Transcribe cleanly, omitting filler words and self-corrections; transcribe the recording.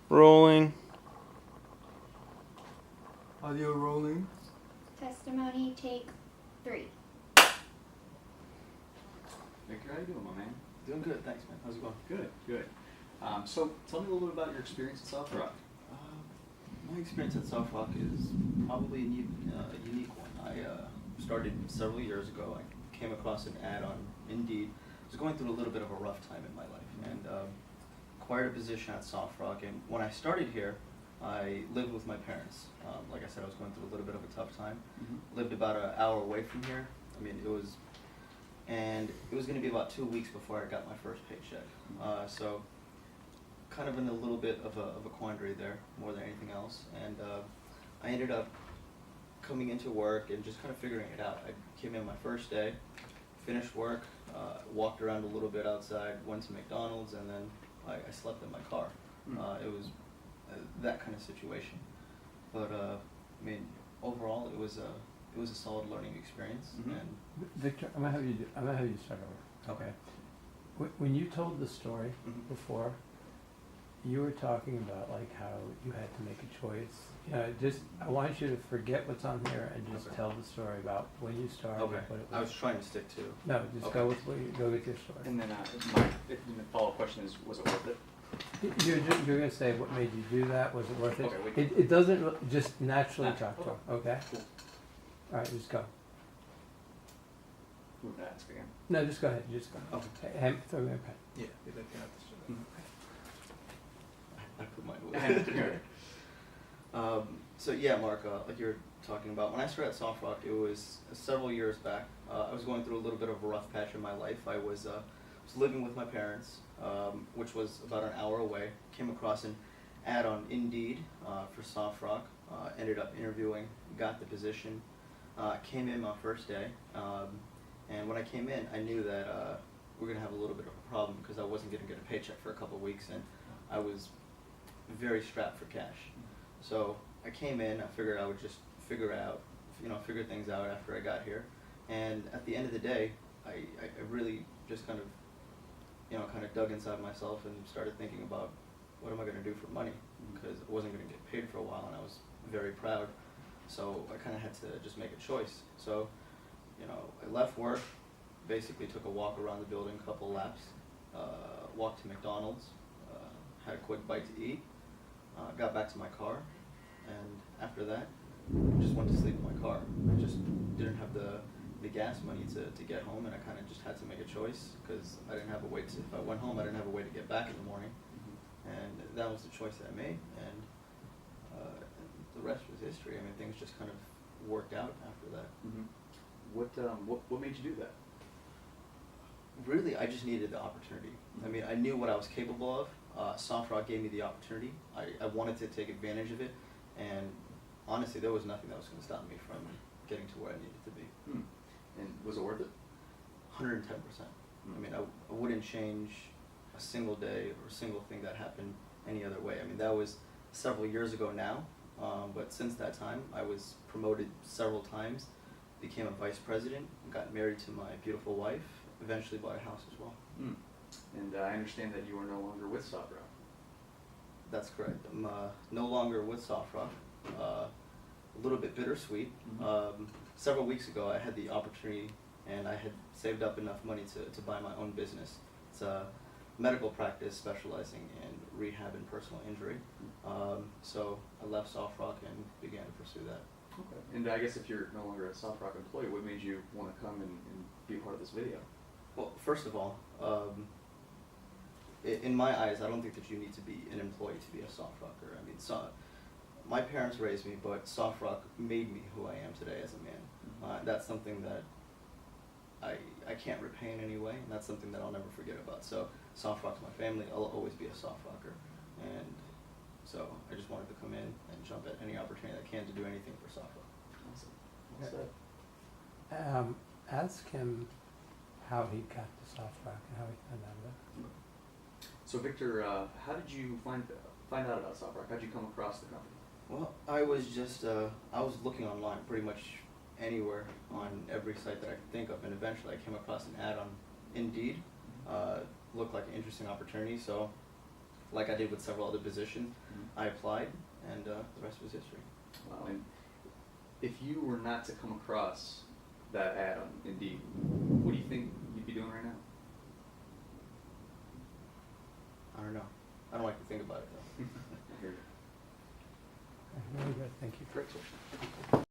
Rolling. Audio rolling. Testimony, take 3. Victor, how you doing, my man? Doing good, thanks, man. How's it going? Good, good. So tell me a little bit about your experience at South Rock. My experience at South Rock is probably a unique one. I started several years ago. I came across an ad on Indeed. I was going through a little bit of a rough time in my life and acquired a position at South Rock. And when I started here, I lived with my parents. Like I said, I was going through a little bit of a tough time. Lived about an hour away from here. I mean, it was going to be about 2 weeks before I got my first paycheck. So kind of in a little bit of a quandary there, more than anything else. And I ended up coming into work and just kind of figuring it out. I came in my first day, finished work, walked around a little bit outside, went to McDonald's, and then I slept in my car. It was that kind of situation. But I mean, overall, it was a solid learning experience. And Victor, I'm gonna have you start over. Okay. When you told the story before, you were talking about like how you had to make a choice. I want you to forget what's on here and just tell the story about when you started. okay, What it I was. was trying to stick to. No, just Okay. go with your story. And then my follow-up question is, was it worth it? You're gonna say what made you do that? Was it worth it? Okay, It doesn't just naturally Natural, talk to him. Okay. Cool. All right, just go. Who would I ask again? No, just go ahead. Just go. Okay. Throw me a pen. Yeah, they got the story. I put mine away. So yeah, Mark, like you were talking about, when I started at South Rock, it was several years back. I was going through a little bit of a rough patch in my life. I was living with my parents, which was about an hour away. Came across an ad on Indeed for South Rock. Ended up interviewing, got the position. Came in my first day, and when I came in, I knew that we were gonna have a little bit of a problem because I wasn't gonna get a paycheck for a couple of weeks, and I was very strapped for cash. So I came in, I figured I would just figure things out after I got here. And at the end of the day, I really just kind of dug inside myself and started thinking about what am I going to do for money, because I wasn't going to get paid for a while and I was very proud. So I kind of had to just make a choice. So, I left work, basically took a walk around the building, a couple laps, walked to McDonald's, had a quick bite to eat, got back to my car, and after that, just went to sleep in my car. I just didn't have the gas money to get home, and I kind of just had to make a choice because I didn't have a way to, if I went home, I didn't have a way to get back in the morning. And that was the choice that I made, and the rest was history. I mean, things just kind of worked out after that. What made you do that? Really, I just needed the opportunity. I mean, I knew what I was capable of. South Rock gave me the opportunity. I wanted to take advantage of it, and honestly, there was nothing that was going to stop me from getting to where I needed to be. And was it worth it? 110%. I mean, I wouldn't change a single day or a single thing that happened any other way. I mean, that was several years ago now, but since that time, I was promoted several times, became a vice president, got married to my beautiful wife, eventually bought a house as well. And I understand that you are no longer with South Rock. That's correct. I'm no longer with South Rock. A little bit bittersweet. Several weeks ago, I had the opportunity, and I had saved up enough money to buy my own business. It's a medical practice specializing in rehab and personal injury. So I left South Rock and began to pursue that. Okay. And I guess if you're no longer a South Rock employee, what made you want to come and be a part of this video? Well, first of all, in my eyes, I don't think that you need to be an employee to be a South Rocker. I mean, my parents raised me, but South Rock made me who I am today as a man. That's something that I can't repay in any way, and that's something that I'll never forget about. So South Rock's my family. I'll always be a South Rocker, and so I just wanted to come in and jump at any opportunity I can to do anything for South Rock. Awesome. Well said. Ask him how he got to South Rock and how he found out about it. So Victor, how did you find out about South Rock? How did you come across the company? Well, I was just I was looking online pretty much anywhere on every site that I could think of, and eventually I came across an ad on Indeed. Looked like an interesting opportunity, so like I did with several other positions, Mhm. I applied, and the rest was history. Wow. And if you were not to come across that ad on Indeed, what do you think you'd be doing right now? I don't know. I don't like to think about it though. I hear you. Okay, very good, thank you. Great question.